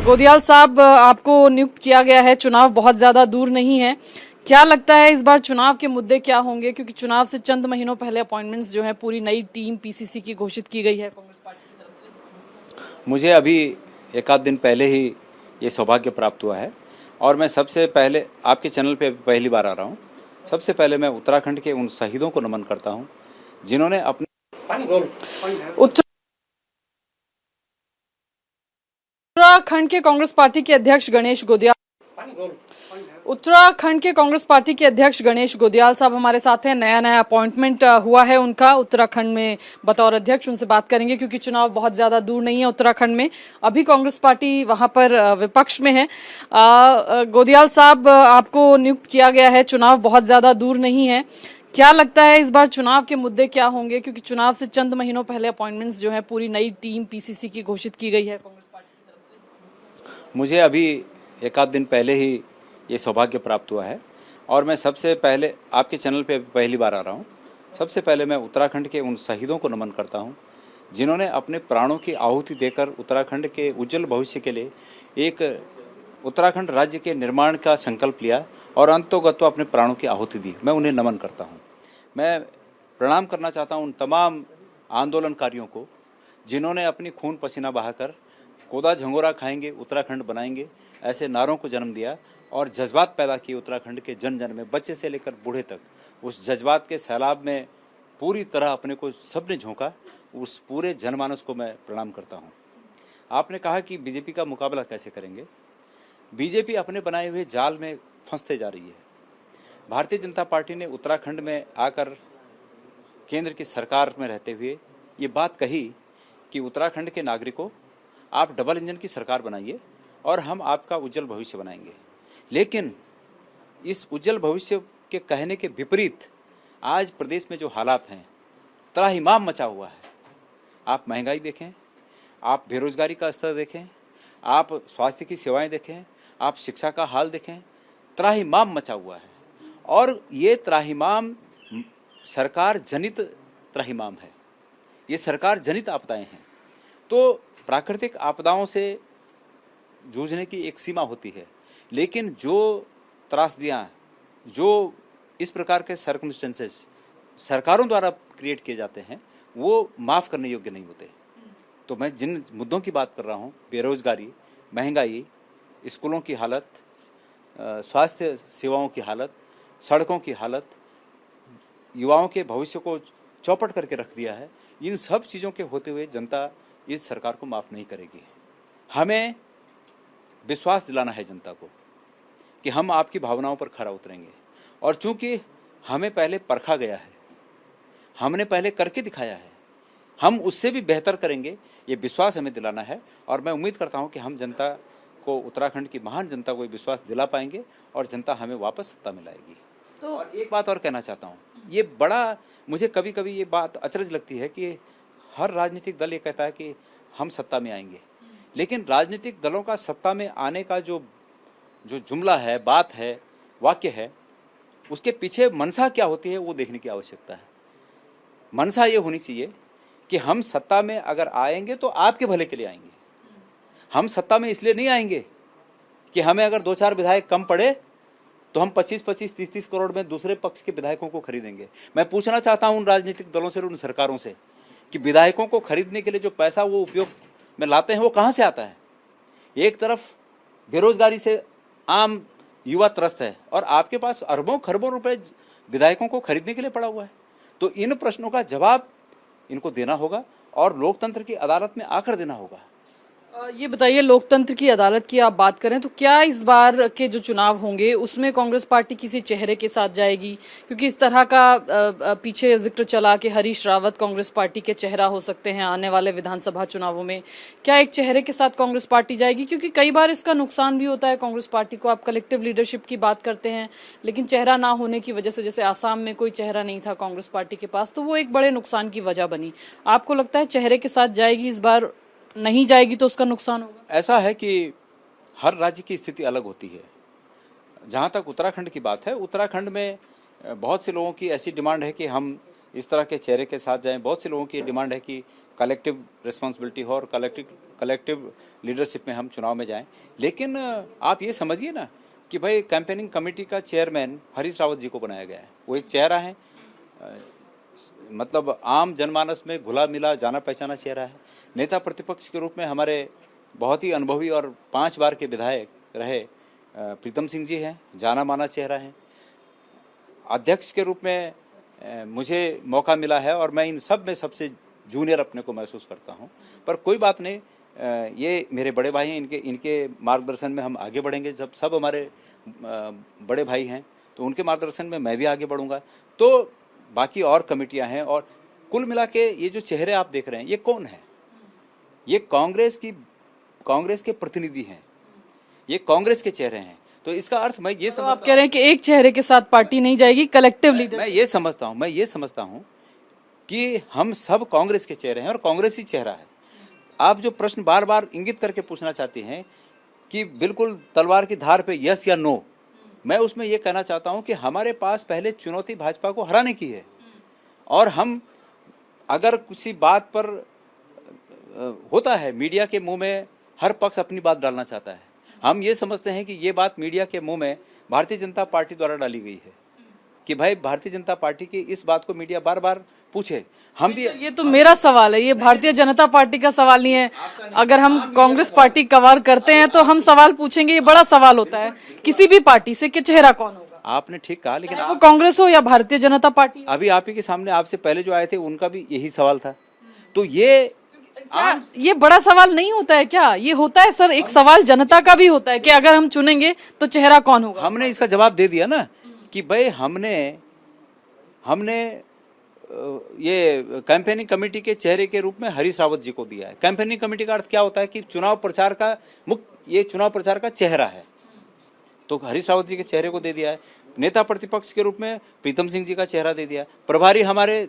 गोदियाल साहब, आपको नियुक्त किया गया है। चुनाव बहुत ज्यादा दूर नहीं है। क्या लगता है इस बार चुनाव के मुद्दे क्या होंगे? क्योंकि चुनाव से चंद महीनों पहले अपॉइंटमेंट्स जो है पूरी नई टीम पीसीसी की घोषित की गई है कांग्रेस पार्टी की तरफ से। मुझे अभी एक आध दिन पहले ही ये सौभाग्य प्राप्त हुआ है और मैं सबसे पहले आपके चैनल पे पहली बार आ रहा हूँ। सबसे पहले मैं उत्तराखंड के उन शहीदों को नमन करता हूँ जिन्होंने अपने उत्तराखंड के कांग्रेस पार्टी के अध्यक्ष गणेश गोदियाल साहब हमारे साथ हैं। नया अपॉइंटमेंट हुआ है उनका उत्तराखंड में बतौर अध्यक्ष। उनसे बात करेंगे क्योंकि चुनाव बहुत ज्यादा दूर नहीं है उत्तराखंड में। अभी कांग्रेस पार्टी वहां पर विपक्ष में है। गोदियाल साहब, आपको नियुक्त किया गया है। चुनाव बहुत ज्यादा दूर नहीं है। क्या लगता है इस बार चुनाव के मुद्दे क्या होंगे? क्योंकि चुनाव से चंद महीनों पहले अपॉइंटमेंट्स जो है पूरी नई टीम पीसीसी की घोषित की गई है कांग्रेस पार्टी की तरफ से। मुझे अभी एक आध दिन पहले ही ये सौभाग्य प्राप्त हुआ है और मैं सबसे पहले आपके चैनल पे पहली बार आ रहा हूँ। सबसे पहले मैं उत्तराखंड के उन शहीदों को नमन करता हूँ जिन्होंने अपने प्राणों की आहुति देकर उत्तराखंड के उज्जवल भविष्य के लिए एक उत्तराखंड राज्य के निर्माण का संकल्प लिया और अंतोगत्वा अपने प्राणों की आहुति दी। मैं उन्हें नमन करता हूँ। मैं प्रणाम करना चाहता हूँ उन तमाम आंदोलनकारियों को जिन्होंने अपनी खून पसीना बहाकर कोदा झंगोरा खाएंगे उत्तराखंड बनाएंगे ऐसे नारों को जन्म दिया और जज्बात पैदा किए उत्तराखंड के जन जन में, बच्चे से लेकर बूढ़े तक। उस जज्बात के सैलाब में पूरी तरह अपने को सबने झोंका। उस पूरे जनमानस को मैं प्रणाम करता हूँ। आपने कहा कि बीजेपी का मुकाबला कैसे करेंगे। बीजेपी अपने बनाए हुए जाल में फंसते जा रही है। भारतीय जनता पार्टी ने उत्तराखंड में आकर केंद्र की सरकार में रहते हुए ये बात कही कि उत्तराखंड के नागरिकों, आप डबल इंजन की सरकार बनाइए और हम आपका उज्जवल भविष्य बनाएंगे। लेकिन इस उज्जवल भविष्य के कहने के विपरीत आज प्रदेश में जो हालात हैं, त्राहिमाम मचा हुआ है। आप महंगाई देखें, आप बेरोजगारी का स्तर देखें, आप स्वास्थ्य की सेवाएं देखें, आप शिक्षा का हाल देखें, त्राहिमाम मचा हुआ है। और ये त्राहिमाम सरकार जनित त्राहिमाम है। ये सरकार जनित आपदाएं हैं। तो प्राकृतिक आपदाओं से जूझने की एक सीमा होती है, लेकिन जो त्रासदियाँ, जो इस प्रकार के सर्कमस्टेंसेस सरकारों द्वारा क्रिएट किए जाते हैं, वो माफ़ करने योग्य नहीं होते। तो मैं जिन मुद्दों की बात कर रहा हूँ, बेरोजगारी, महंगाई, स्कूलों की हालत, स्वास्थ्य सेवाओं की हालत, सड़कों की हालत, युवाओं के भविष्य को चौपट करके रख दिया है। इन सब चीज़ों के होते हुए जनता इस सरकार को माफ़ नहीं करेगी। हमें विश्वास दिलाना है जनता को कि हम आपकी भावनाओं पर खरा उतरेंगे। और चूंकि हमें पहले परखा गया है, हमने पहले करके दिखाया है, हम उससे भी बेहतर करेंगे, ये विश्वास हमें दिलाना है। और मैं उम्मीद करता हूं कि हम जनता को, उत्तराखंड की महान जनता को ये विश्वास दिला पाएंगे और जनता हमें वापस सत्ता में लाएगी। तो और एक बात और कहना चाहता हूँ, ये बड़ा मुझे कभी कभी ये बात अचरज लगती है कि हर राजनीतिक दल ये कहता है कि हम सत्ता में आएंगे, लेकिन राजनीतिक दलों का सत्ता में आने का जो जुमला है, बात है, वाक्य है, उसके पीछे मनसा क्या होती है वो देखने की आवश्यकता है। मनसा ये होनी चाहिए कि हम सत्ता में अगर आएंगे तो आपके भले के लिए आएंगे। हम सत्ता में इसलिए नहीं आएंगे कि हमें अगर 2-4 विधायक कम पड़े तो हम 25-25, 30-30 करोड़ में दूसरे पक्ष के विधायकों को खरीदेंगे। मैं पूछना चाहता हूं उन राजनीतिक दलों से, उन सरकारों से कि विधायकों को खरीदने के लिए जो पैसा वो उपयोग में लाते हैं वो कहां से आता है। एक तरफ बेरोजगारी से आम युवा त्रस्त है और आपके पास अरबों खरबों रुपए विधायकों को खरीदने के लिए पड़ा हुआ है। तो इन प्रश्नों का जवाब इनको देना होगा और लोकतंत्र की अदालत में आकर देना होगा। ये बताइए, लोकतंत्र की अदालत की आप बात करें तो क्या इस बार के जो चुनाव होंगे उसमें कांग्रेस पार्टी किसी चेहरे के साथ जाएगी? क्योंकि इस तरह का पीछे जिक्र चला कि हरीश रावत कांग्रेस पार्टी के चेहरा हो सकते हैं आने वाले विधानसभा चुनावों में। क्या एक चेहरे के साथ कांग्रेस पार्टी जाएगी? क्योंकि कई बार इसका नुकसान भी होता है कांग्रेस पार्टी को। आप कलेक्टिव लीडरशिप की बात करते हैं, लेकिन चेहरा ना होने की वजह से, जैसे आसाम में कोई चेहरा नहीं था कांग्रेस पार्टी के पास, तो वो एक बड़े नुकसान की वजह बनी। आपको लगता है चेहरे के साथ जाएगी इस बार? नहीं जाएगी तो उसका नुकसान होगा? ऐसा है कि हर राज्य की स्थिति अलग होती है। जहाँ तक उत्तराखंड की बात है, उत्तराखंड में बहुत से लोगों की ऐसी डिमांड है कि हम इस तरह के चेहरे के साथ जाएं। बहुत से लोगों की डिमांड है कि कलेक्टिव रिस्पॉन्सिबिलिटी हो और कलेक्टिव लीडरशिप में हम चुनाव में जाएं। लेकिन आप ये समझिए ना कि भाई कैंपेनिंग कमेटी का चेयरमैन हरीश रावत जी को बनाया गया है। वो एक चेहरा है, मतलब आम जनमानस में घुला मिला जाना पहचाना चेहरा है। नेता प्रतिपक्ष के रूप में हमारे बहुत ही अनुभवी और 5 बार के विधायक रहे प्रीतम सिंह जी हैं, जाना माना चेहरा है। अध्यक्ष के रूप में मुझे मौका मिला है और मैं इन सब में सबसे जूनियर अपने को महसूस करता हूं, पर कोई बात नहीं, ये मेरे बड़े भाई हैं, इनके मार्गदर्शन में हम आगे बढ़ेंगे। जब सब हमारे बड़े भाई हैं तो उनके मार्गदर्शन में मैं भी आगे बढ़ूंगा। तो बाकी और कमेटियां हैं, और कुल मिला के ये जो चेहरे आप देख रहे हैं ये कौन है? ये कांग्रेस के प्रतिनिधि हैं, ये कांग्रेस के चेहरे हैं। तो इसका अर्थ मैं ये तो आप कह रहे हैं कि एक चेहरे के साथ पार्टी नहीं जाएगी, कलेक्टिव लीडर। मैं ये समझता हूं कि हम सब कांग्रेस के चेहरे हैं और कांग्रेस ही चेहरा है। आप जो प्रश्न बार बार इंगित करके पूछना चाहती हैं कि बिल्कुल तलवार की धार पे यस या नो, मैं उसमें ये कहना चाहता हूं कि हमारे पास पहले चुनौती भाजपा को हराने की है, और हम अगर किसी बात पर होता है, मीडिया के मुंह में हर पक्ष अपनी बात डालना चाहता है। हम ये समझते हैं कि ये बात मीडिया के मुंह में भारतीय जनता पार्टी द्वारा डाली गई है कि भाई भारतीय जनता पार्टी की इस बात को मीडिया बार बार पूछे। हम भी, ये तो मेरा सवाल है, ये भारतीय जनता पार्टी का सवाल नहीं है। अगर हम कांग्रेस पार्टी कवर करते हैं तो हम सवाल पूछेंगे, ये बड़ा सवाल होता है किसी भी पार्टी से कि चेहरा कौन होगा। आपने ठीक कहा, लेकिन वो कांग्रेस हो या भारतीय जनता पार्टी। अभी आप ही के सामने आपसे पहले जो आए थे उनका भी यही सवाल था। तो ये बड़ा सवाल नहीं होता है क्या? ये होता है सर, एक सवाल जनता का भी होता है कि अगर हम चुनेंगे तो चेहरा कौन होगा। हमने इसका जवाब दे दिया ना कि भाई हमने ये कैंपेनिंग कमेटी के चेहरे के रूप में हरीश रावत जी को दिया है। कैंपेनिंग कमेटी का अर्थ क्या होता है कि चुनाव प्रचार का चेहरा है, तो हरीश रावत जी के चेहरे को दे दिया है। नेता प्रतिपक्ष के रूप में प्रीतम सिंह जी का चेहरा दे दिया। प्रभारी हमारे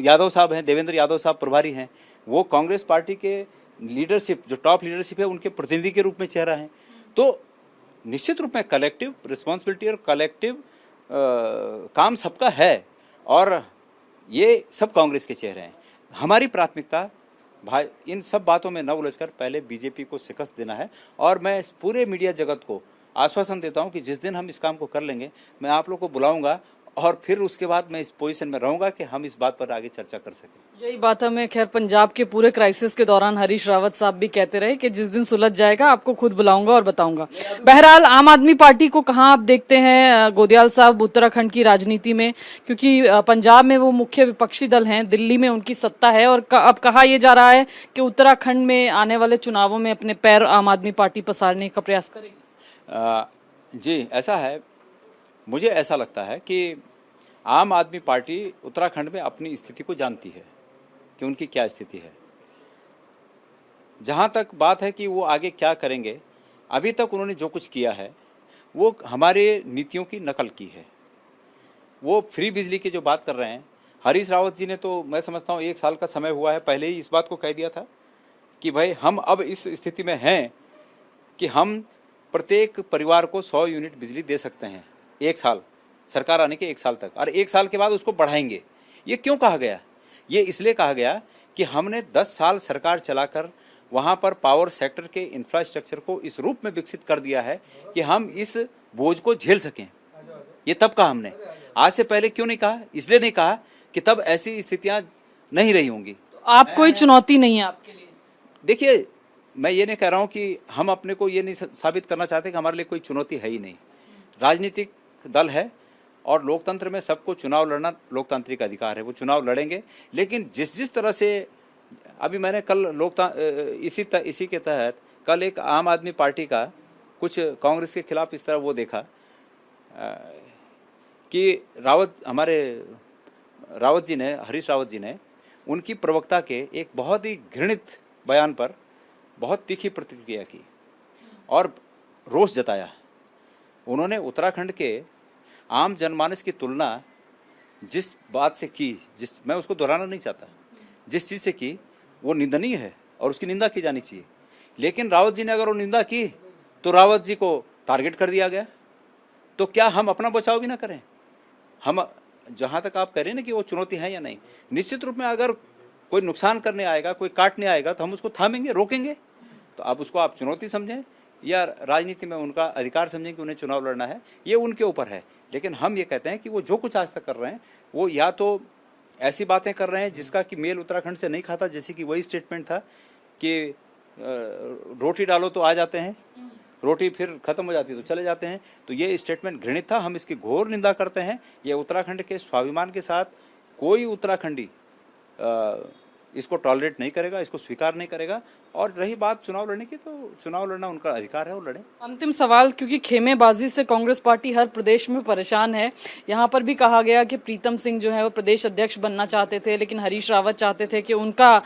यादव साहब हैं, देवेंद्र यादव साहब प्रभारी हैं, वो कांग्रेस पार्टी के लीडरशिप, जो टॉप लीडरशिप है, उनके प्रतिनिधि के रूप में चेहरा है। तो निश्चित रूप में कलेक्टिव रिस्पॉन्सिबिलिटी और कलेक्टिव काम सबका है, और ये सब कांग्रेस के चेहरे हैं। हमारी प्राथमिकता भाई इन सब बातों में न उलझकर पहले बीजेपी को शिकस्त देना है, और मैं इस पूरे मीडिया जगत को आश्वासन देता हूं कि जिस दिन हम इस काम को कर लेंगे मैं आप लोग को बुलाऊंगा, और फिर उसके बाद मैं इस पोजीशन में रहूंगा कि हम इस बात पर आगे चर्चा कर सकें। यही बात हमें खैर पंजाब के पूरे क्राइसिस के दौरान हरीश रावत साहब भी कहते रहे कि जिस दिन सुलझ जाएगा आपको खुद बुलाऊंगा और बताऊंगा। बहरहाल आम आदमी पार्टी को कहां आप देखते हैं गोदियाल साहब उत्तराखंड की राजनीति में, क्योंकि पंजाब में वो मुख्य विपक्षी दल हैं, दिल्ली में उनकी सत्ता है, और अब कहा यह जा रहा है कि उत्तराखंड में आने वाले चुनावों में अपने पैर आम आदमी पार्टी पसारने का प्रयास करेगी। जी ऐसा है, मुझे ऐसा लगता है कि आम आदमी पार्टी उत्तराखंड में अपनी स्थिति को जानती है कि उनकी क्या स्थिति है। जहां तक बात है कि वो आगे क्या करेंगे, अभी तक उन्होंने जो कुछ किया है वो हमारे नीतियों की नकल की है। वो फ्री बिजली की जो बात कर रहे हैं, हरीश रावत जी ने तो मैं समझता हूँ 1 साल का समय हुआ है पहले ही इस बात को कह दिया था कि भाई हम अब इस स्थिति में हैं कि हम प्रत्येक परिवार को 100 यूनिट बिजली दे सकते हैं 1 साल, सरकार आने के 1 साल तक, और 1 साल के बाद उसको बढ़ाएंगे। ये क्यों कहा गया? ये इसलिए कहा गया कि हमने 10 साल सरकार चलाकर वहाँ पर पावर सेक्टर के इंफ्रास्ट्रक्चर को इस रूप में विकसित कर दिया है कि हम इस बोझ को झेल सकें। ये तब कहा हमने, आज से पहले क्यों नहीं कहा? इसलिए नहीं कहा कि तब ऐसी स्थितियां नहीं रही होंगी। तो आप कोई चुनौती नहीं है आपके लिए? देखिए, मैं ये नहीं कह रहा हूं कि हम अपने को ये नहीं साबित करना चाहते कि हमारे लिए कोई चुनौती है ही नहीं। राजनीतिक दल है और लोकतंत्र में सबको चुनाव लड़ना लोकतांत्रिक अधिकार है, वो चुनाव लड़ेंगे। लेकिन जिस तरह से अभी मैंने कल इसी के तहत कल एक आम आदमी पार्टी का कुछ कांग्रेस के खिलाफ इस तरह वो देखा कि हरीश रावत जी ने उनकी प्रवक्ता के एक बहुत ही घृणित बयान पर बहुत तीखी प्रतिक्रिया की और रोष जताया। उन्होंने उत्तराखंड के आम जनमानस की तुलना जिस बात से की, मैं उसको दोहराना नहीं चाहता, जिस चीज़ से की वो निंदनीय है और उसकी निंदा की जानी चाहिए। लेकिन रावत जी ने अगर वो निंदा की तो रावत जी को टारगेट कर दिया गया। तो क्या हम अपना बचाव भी ना करें? हम जहाँ तक आप कह रहे हैं ना कि वो चुनौती है या नहीं, निश्चित रूप में अगर कोई नुकसान करने आएगा, कोई काटने आएगा तो हम उसको थामेंगे, रोकेंगे। तो अब उसको आप चुनौती समझें या राजनीति में उनका अधिकार समझें कि उन्हें चुनाव लड़ना है, ये उनके ऊपर है। लेकिन हम ये कहते हैं कि वो जो कुछ आज तक कर रहे हैं वो या तो ऐसी बातें कर रहे हैं जिसका कि मेल उत्तराखंड से नहीं खाता, जैसे कि वही स्टेटमेंट था कि रोटी डालो तो आ जाते हैं, रोटी फिर खत्म हो जाती है तो चले जाते हैं। तो ये स्टेटमेंट घृणित था, हम इसकी घोर निंदा करते हैं। ये उत्तराखंड के स्वाभिमान के साथ कोई उत्तराखंडी इसको टॉलरेट नहीं करेगा, इसको स्वीकार नहीं करेगा। और रही बात चुनाव लड़ने की, तो चुनाव लड़ना उनका अधिकार है, वो लड़े। अंतिम सवाल, क्योंकि खेमेबाजी से कांग्रेस पार्टी हर प्रदेश में परेशान है। यहाँ पर भी कहा गया कि प्रीतम सिंह जो है वो प्रदेश अध्यक्ष बनना चाहते थे, लेकिन हरीश रावत चाहते थे कि उनका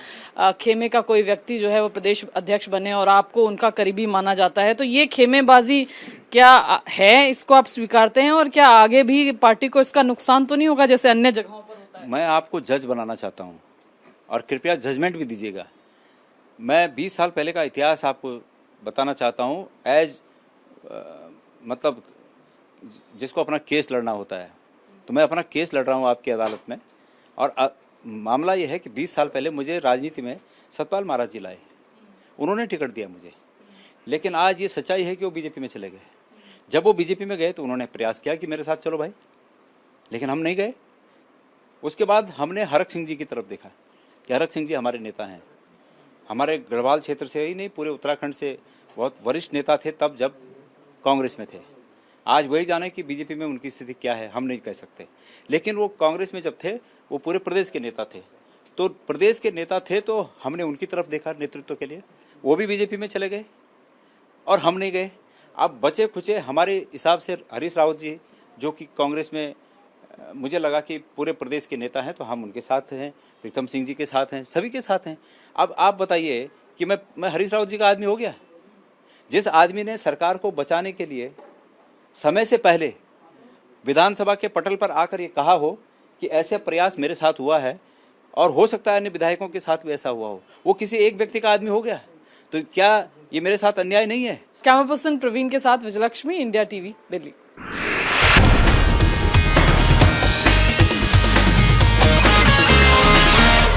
खेमे का कोई व्यक्ति जो है वो प्रदेश अध्यक्ष बने, और आपको उनका करीबी माना जाता है। तो ये खेमेबाजी क्या है, इसको आप स्वीकारते हैं? और क्या आगे भी पार्टी को इसका नुकसान तो नहीं होगा जैसे अन्य जगहों पर होता है? मैं आपको जज बनाना चाहता हूँ और कृपया जजमेंट भी दीजिएगा। मैं 20 साल पहले का इतिहास आपको बताना चाहता हूँ एज मतलब जिसको अपना केस लड़ना होता है, तो मैं अपना केस लड़ रहा हूँ आपकी अदालत में। और मामला ये है कि 20 साल पहले मुझे राजनीति में सतपाल महाराज जी लाए, उन्होंने टिकट दिया मुझे। लेकिन आज ये सच्चाई है कि वो बीजेपी में चले गए। जब वो बीजेपी में गए तो उन्होंने प्रयास किया कि मेरे साथ चलो भाई, लेकिन हम नहीं गए। उसके बाद हमने हरक सिंह जी की तरफ देखा कि हरक सिंह जी हमारे नेता हैं, हमारे गढ़वाल क्षेत्र से ही नहीं पूरे उत्तराखंड से बहुत वरिष्ठ नेता थे तब जब कांग्रेस में थे। आज वही जाने कि बीजेपी में उनकी स्थिति क्या है हम नहीं कह सकते। लेकिन वो कांग्रेस में जब थे वो पूरे प्रदेश के नेता थे, तो प्रदेश के नेता थे तो हमने उनकी तरफ देखा नेतृत्व के लिए। वो भी बीजेपी में चले गए और हम नहीं गए। अब बचे खुचे हमारे हिसाब से हरीश रावत जी जो कि कांग्रेस में मुझे लगा कि पूरे प्रदेश के नेता हैं, तो हम उनके साथ हैं, प्रीतम सिंह जी के साथ हैं, सभी के साथ हैं। अब आप बताइए कि मैं हरीश रावत जी का आदमी हो गया? जिस आदमी ने सरकार को बचाने के लिए समय से पहले विधानसभा के पटल पर आकर ये कहा हो कि ऐसे प्रयास मेरे साथ हुआ है और हो सकता है अन्य विधायकों के साथ भी ऐसा हुआ हो, वो किसी एक व्यक्ति का आदमी हो गया? तो क्या ये मेरे साथ अन्याय नहीं है? कैमरा पर्सन प्रवीण के साथ विजयलक्ष्मी, इंडिया टीवी, दिल्ली।